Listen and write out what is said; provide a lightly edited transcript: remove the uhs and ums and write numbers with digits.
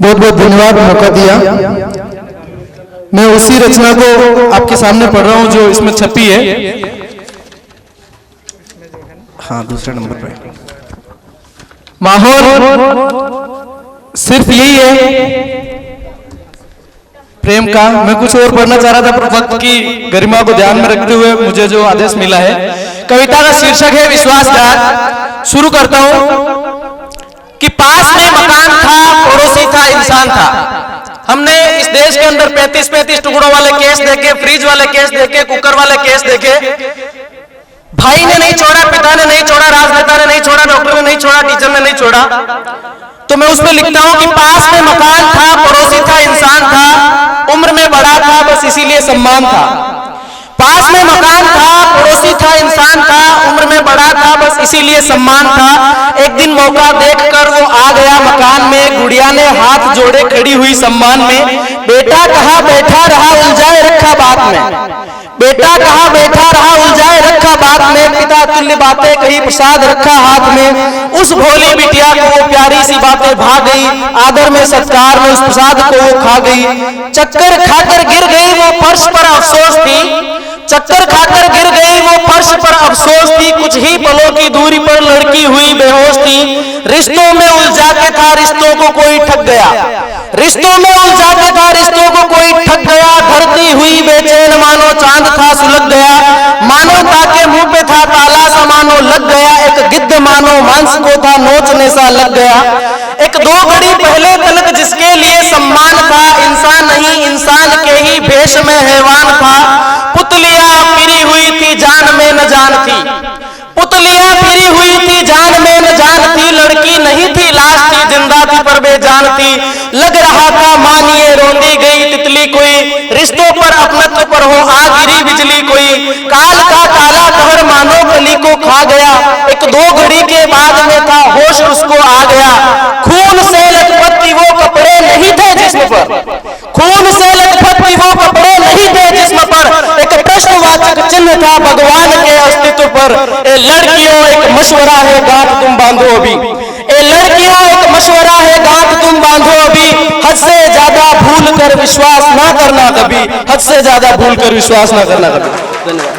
बहुत बहुत धन्यवाद मौका दिया। मैं उसी रचना को आपके सामने पढ़ रहा हूं जो इसमें छपी है। हाँ, दूसरे नंबर पे माहौल सिर्फ यही है प्रेम का। मैं कुछ और पढ़ना चाह रहा था पर वक्त की गरिमा को ध्यान में रखते हुए मुझे जो आदेश मिला है। कविता का शीर्षक है विश्वासघात। शुरू करता हूं कि पास में मकान था, पड़ोसी था, इंसान था। हमने इस देश के अंदर 35-35 टुकड़ों वाले केस देखे, फ्रीज वाले केस देखे, कुकर वाले केस देखे। भाई ने नहीं छोड़ा, पिता ने नहीं छोड़ा, राजनेता ने नहीं छोड़ा, डॉक्टर ने नहीं छोड़ा, टीचर ने नहीं छोड़ा। तो मैं उसमें लिखता हूं कि पास में मकान था, पड़ोसी था, इंसान था, उम्र में बड़ा था, बस इसीलिए सम्मान था। पास में मकान था, पड़ोसी था, इंसान था, उम्र में बड़ा था, बस इसीलिए सम्मान था। एक दिन मौका देखकर वो आ गया मकान में, गुड़िया ने हाथ जोड़े खड़ी हुई सम्मान में। बेटा कहाँ बैठा रहा, उलझाए रखा बात में। बेटा कहाँ बैठा रहा, उलझाए रखा बात में। पिता तुल्य बातें कही, प्रसाद रखा हाथ में। उस भोली बिटिया को वो प्यारी सी बातें भा गई, आदर में सत्कार में उस प्रसाद को वो खा गई। चक्कर खाकर गिर गई वो फर्श पर, अफसोस थी। चक्कर खाकर गिर गई वो फर्श पर, अफसोस थी। कुछ ही पलों की दूरी पर लड़की हुई बेहोश थी। रिश्तों में उलझा के था, रिश्तों को कोई ठग गया। रिश्तों में उलझा के था, रिश्तों को कोई ठग गया। धरती हुई बेचैन मानो चांद था सुलग गया। मानवता के मुंह पे था ताला सा मानो लग गया। एक गिद्ध मानो मांस को था नोचने सा लग गया। एक दो घड़ी पहले तलक जिसके लिए सम्मान था, इंसान नहीं इंसान के ही भेष में हैवान था। पुतलियां फिरी हुई थी, जान में न जान थी। पुतलियां फिरी हुई थी, जान में न जान थी। लड़की नहीं थी, लाश थी, जिंदा थी पर बेजान थी। लग रहा था मानिए रोंदी गई तितली कोई, रिश्तों पर अपनत्व पर हो आ गिरी बिजली कोई। काल का काला कहर मानो कली को खा गया। एक दो घड़ी के बाद में था होश उसको आ गया। खून से लथपथ थी वो कपड़े नहीं थे जिस्म पर। खून से लथपथ थी वो कपड़े नहीं थे जिस्म पर। एक प्रश्नवाचक चिन्ह था भगवान के अस्तित्व पर। ए लड़कियों एक मशवरा है, गांठ तुम बांधो अभी। ए लड़कियों एक मशवरा है, गांठ तुम बांधो अभी। हद से ज्यादा भूल कर विश्वास ना करना कभी। हद से ज्यादा भूल कर विश्वास ना करना कभी। धन्यवाद।